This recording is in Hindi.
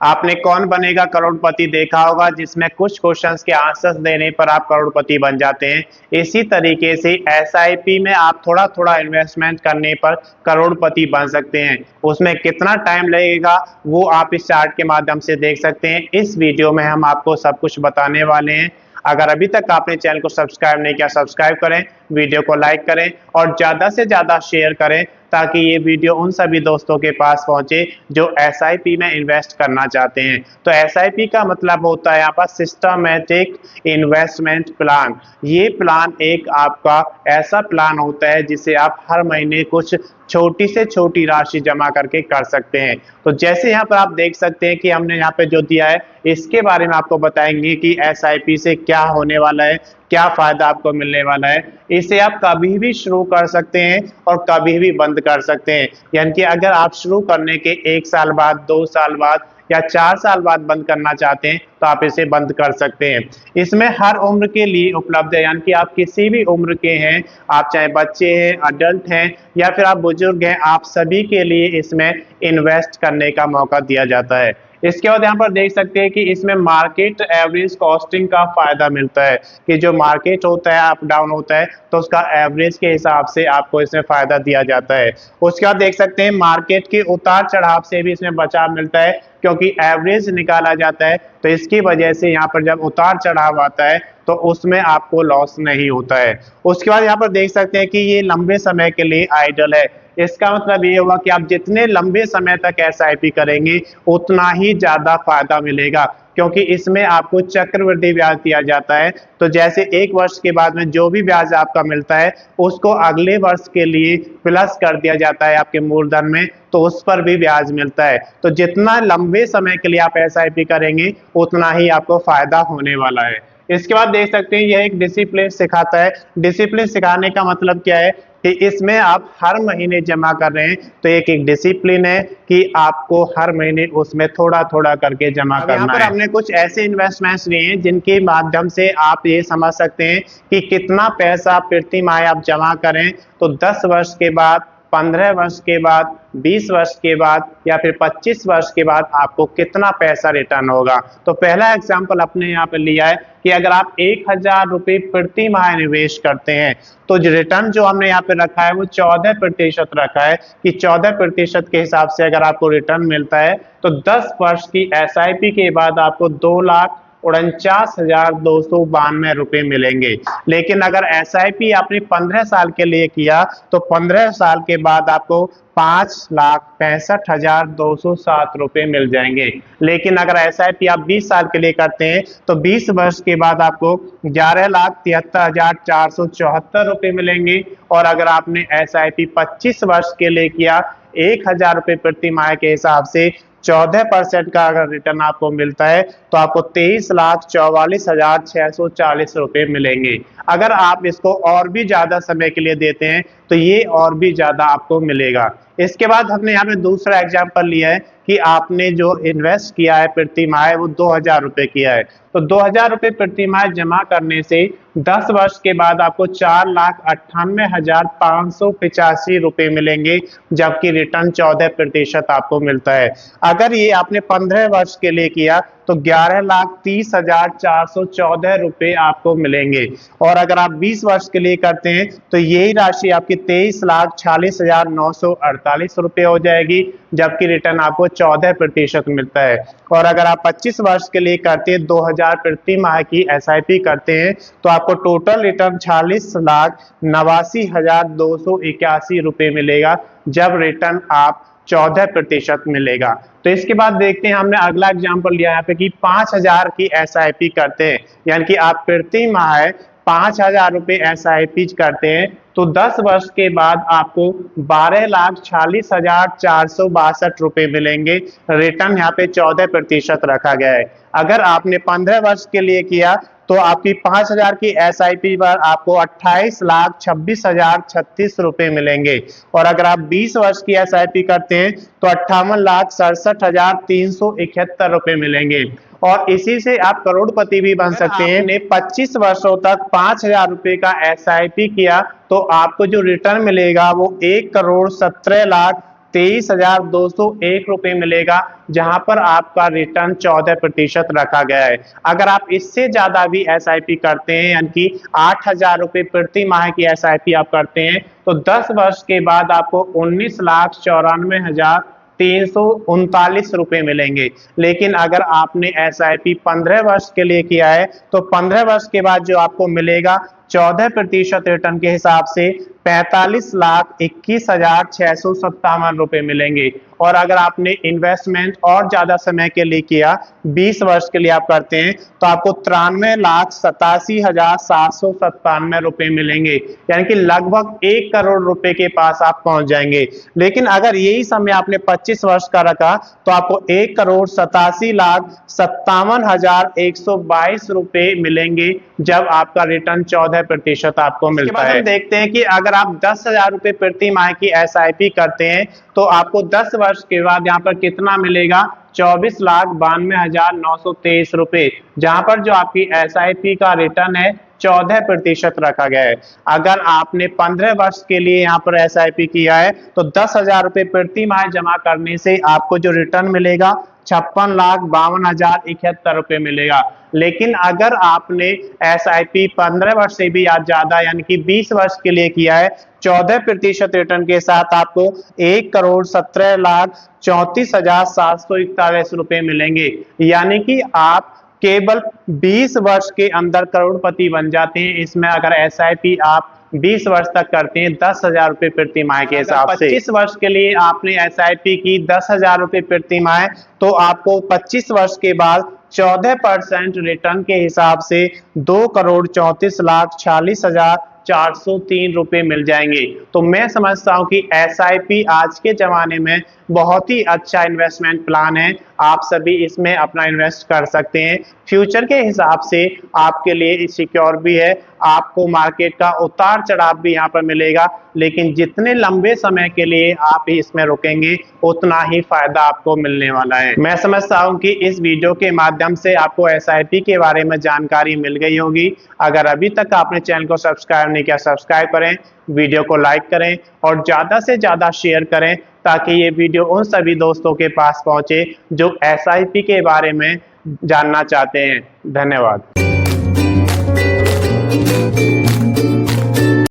आपने कौन बनेगा करोड़पति देखा होगा, जिसमें कुछ क्वेश्चंस के आंसर्स देने पर आप करोड़पति बन जाते हैं। इसी तरीके से एसआईपी में आप थोड़ा थोड़ा इन्वेस्टमेंट करने पर करोड़पति बन सकते हैं। उसमें कितना टाइम लगेगा वो आप इस चार्ट के माध्यम से देख सकते हैं। इस वीडियो में हम आपको सब कुछ बताने वाले हैं। अगर अभी तक आपने चैनल को सब्सक्राइब नहीं किया, सब्सक्राइब करें, वीडियो को लाइक करें और ज़्यादा से ज़्यादा शेयर करें ताकि ये वीडियो उन सभी दोस्तों के पास पहुंचे जो एसआईपी में इन्वेस्ट करना चाहते हैं। तो एसआईपी का मतलब होता है यहाँ पर सिस्टमैटिक इन्वेस्टमेंट प्लान। ये प्लान एक आपका ऐसा प्लान होता है जिसे आप हर महीने कुछ छोटी से छोटी राशि जमा करके कर सकते हैं। तो जैसे यहाँ पर आप देख सकते हैं कि हमने यहाँ पे जो दिया है इसके बारे में आपको बताएंगे कि एसआईपी से क्या होने वाला है, क्या फायदा आपको मिलने वाला है। इसे आप कभी भी शुरू कर सकते हैं और कभी भी बंद कर सकते हैं। यानी कि अगर आप शुरू करने के 1 साल बाद, 2 साल बाद या 4 साल बाद बंद करना चाहते हैं तो आप इसे बंद कर सकते हैं। इसमें हर उम्र के लिए उपलब्ध है, यानी कि आप किसी भी उम्र के हैं, आप चाहे बच्चे हैं, अडल्ट हैं या फिर आप बुजुर्ग हैं, आप सभी के लिए इसमें इन्वेस्ट करने का मौका दिया जाता है। इसके बाद यहाँ पर देख सकते हैं कि इसमें मार्केट एवरेज कॉस्टिंग का फायदा मिलता है कि जो मार्केट होता है अप डाउन होता है तो उसका एवरेज के हिसाब से आपको इसमें फायदा दिया जाता है। उसके बाद देख सकते हैं मार्केट के उतार चढ़ाव से भी इसमें बचाव मिलता है क्योंकि एवरेज निकाला जाता है, तो इसकी वजह से यहाँ पर जब उतार चढ़ाव आता है तो उसमें आपको लॉस नहीं होता है। उसके बाद यहाँ पर देख सकते हैं कि ये लंबे समय के लिए आइडल है। इसका मतलब ये हुआ कि आप जितने लंबे समय तक एसआईपी करेंगे उतना ही ज्यादा फायदा मिलेगा क्योंकि इसमें आपको चक्रवृद्धि ब्याज दिया जाता है। तो जैसे 1 वर्ष के बाद में जो भी ब्याज आपका मिलता है उसको अगले वर्ष के लिए प्लस कर दिया जाता है आपके मूलधन में, तो उस पर भी ब्याज मिलता है। तो जितना लंबे समय के लिए आप एसआईपी करेंगे उतना ही आपको फायदा होने वाला है। इसके बाद देख सकते हैं यह एक डिसिप्लिन सिखाता है। डिसिप्लिन सिखाने का मतलब क्या है कि इसमें आप हर महीने जमा कर रहे हैं तो एक डिसिप्लिन है कि आपको हर महीने उसमें थोड़ा थोड़ा करके जमा करना है। यहाँ पर हमने कुछ ऐसे इन्वेस्टमेंट्स लिए हैं जिनके माध्यम से आप ये समझ सकते हैं कि कितना पैसा प्रति माह आप जमा करें तो 10 वर्ष के बाद, 15 वर्ष के बाद, 20 वर्ष के बाद या फिर 25 वर्ष के बाद आपको कितना पैसा रिटर्न होगा। तो पहला एग्जांपल अपने यहाँ पे लिया है कि अगर आप 1000 रुपये प्रति माह निवेश करते हैं तो रिटर्न जो हमने यहाँ पे रखा है वो 14% रखा है कि 14% के हिसाब से अगर आपको रिटर्न मिलता है तो 10 वर्ष की एसआईपी के बाद आपको 2,49,292 रुपये मिलेंगे। लेकिन अगर एसआईपी आपने 15 साल के लिए किया तो 15 साल के बाद आपको 5,65,207 रुपये मिल जाएंगे। लेकिन अगर एसआईपी आप 20 साल के लिए करते हैं तो 20 वर्ष के बाद आपको 11,73,474 रुपये मिलेंगे। और अगर आपने एसआईपी 25 वर्ष के लिए किया 1,000 रुपये प्रति माह के हिसाब से 14% का अगर रिटर्न आपको मिलता है तो आपको 23,44,640 रुपये मिलेंगे। अगर आप इसको और भी ज्यादा समय के लिए देते हैं तो ये और भी ज्यादा आपको मिलेगा। इसके बाद हमने यहाँ पे दूसरा एग्जांपल लिया है कि आपने जो इन्वेस्ट किया है प्रति माह वो 2,000 रुपये किया है तो 2,000 रुपये प्रति माह जमा करने से 10 वर्ष के बाद आपको 4,98,585 रुपये मिलेंगे, जबकि रिटर्न 14% आपको मिलता है। अगर ये आपने 15 वर्ष के लिए किया तो 11,30,414 रुपये आपको मिलेंगे। और अगर आप 20 वर्ष के लिए करते हैं तो यही राशि आपकी 23,46,948 रुपये हो जाएगी, जबकि रिटर्न आपको 14% मिलता है। और अगर आप 25 वर्ष के लिए करते हैं 2,000 प्रति माह की एसआईपी करते हैं तो आपको टोटल रिटर्न 46,89,281 रुपये मिलेगा, जब रिटर्न आप 14% मिलेगा। तो इसके बाद देखते हैं हमने अगला एग्जांपल लिया यहाँ पे कि 5,000 की एसआईपी करते हैं, यानी कि आप प्रति माह 5,000 रुपये एसआईपी करते हैं तो 10 वर्ष के बाद आपको 12,40,462 रुपये मिलेंगे। रिटर्न यहाँ पे 14% रखा गया है। अगर आपने 15 वर्ष के लिए किया तो आपकी 5,000 की एसआईपी पर आपको 28,26,036 रुपये मिलेंगे। और अगर आप 20 वर्ष की एसआईपी करते हैं तो 58,67,371 रुपये मिलेंगे। और इसी से आप करोड़पति भी बन सकते हैं। आपने 25 वर्षों तक 5,000 रुपये का एसआईपी किया तो आपको जो रिटर्न मिलेगा वो 1,17,13,63 23,201 रुपये मिलेगा, जहां पर आपका रिटर्न 14% रखा गया है। अगर आप इससे ज्यादा भी SIP करते हैं, यानी कि 8,000 रुपये प्रति माह की SIP आप करते हैं, तो 10 वर्ष के बाद आपको 19,94,339 रुपये मिलेंगे। लेकिन अगर आपने SIP 15 वर्ष के लिए किया है, तो 15 वर्ष के बाद जो आपको मिलेगा 14% रिटर्न के हिसाब से 45,21,657 रुपये मिलेंगे। और अगर आपने इन्वेस्टमेंट और ज्यादा समय के लिए किया, 20 वर्ष के लिए आप करते हैं, तो आपको 93,87,797 रुपये मिलेंगे, यानी कि लगभग 1 करोड़ रुपए के पास आप पहुंच जाएंगे। लेकिन अगर यही समय आपने 25 वर्ष का रखा, तो आपको 1,87,57,122 रुपये मिलेंगे, जब आपका रिटर्न 14% आपको मिलता है। देखते हैं कि अगर आप 10,000 रुपये प्रति माह की SIP करते हैं, तो आपको 10 वर्ष के बाद यहाँ पर कितना मिलेगा? 24,92,923 रुपये, जहां पर जो आपकी SIP का रिटर्न है 14% रखा गया है। अगर आपने 15 वर्ष के लिए यहाँ पर SIP किया है, तो 10,000 रुपये प्रति माह जमा करने से आपको जो रिटर्न मिलेगा 56,52,071 रुपये मिलेगा। लेकिन अगर आपने SIP 15 वर्ष से भी ज्यादा, यानी कि 20 वर्ष के लिए किया है, 14% रिटर्न के साथ आपको 1,17,34,741 रुपये मिलेंगे, यानी कि आप केवल 20 वर्ष के अंदर करोड़पति बन जाते हैं। इसमें अगर SIP आप 20 वर्ष तक करते हैं 10,000 रुपये प्रति माह के हिसाब से। 25 वर्ष के लिए आपने SIP की 10,000 रुपये प्रति माह, तो आपको 25 वर्ष के बाद 14% रिटर्न के हिसाब से 2,34,46,403 रुपये मिल जाएंगे। तो मैं समझता हूं कि SIP आज के जमाने में बहुत ही अच्छा इन्वेस्टमेंट प्लान है। आप सभी इसमें अपना इन्वेस्ट कर सकते हैं। फ्यूचर के हिसाब से आपके लिए सिक्योर भी है, आपको मार्केट का उतार चढ़ाव भी यहाँ पर मिलेगा, लेकिन जितने लंबे समय के लिए आप इसमें रुकेंगे, उतना ही फायदा आपको मिलने वाला है। मैं समझता हूँ कि इस वीडियो के माध्यम से आपको SIP के बारे में जानकारी मिल गई होगी। अगर अभी तक आपने चैनल को सब्सक्राइब नहीं किया, सब्सक्राइब करें, वीडियो को लाइक करें और ज्यादा से ज्यादा शेयर करें, ताकि ये वीडियो उन सभी दोस्तों के पास पहुंचे जो SIP के बारे में जानना चाहते हैं। धन्यवाद।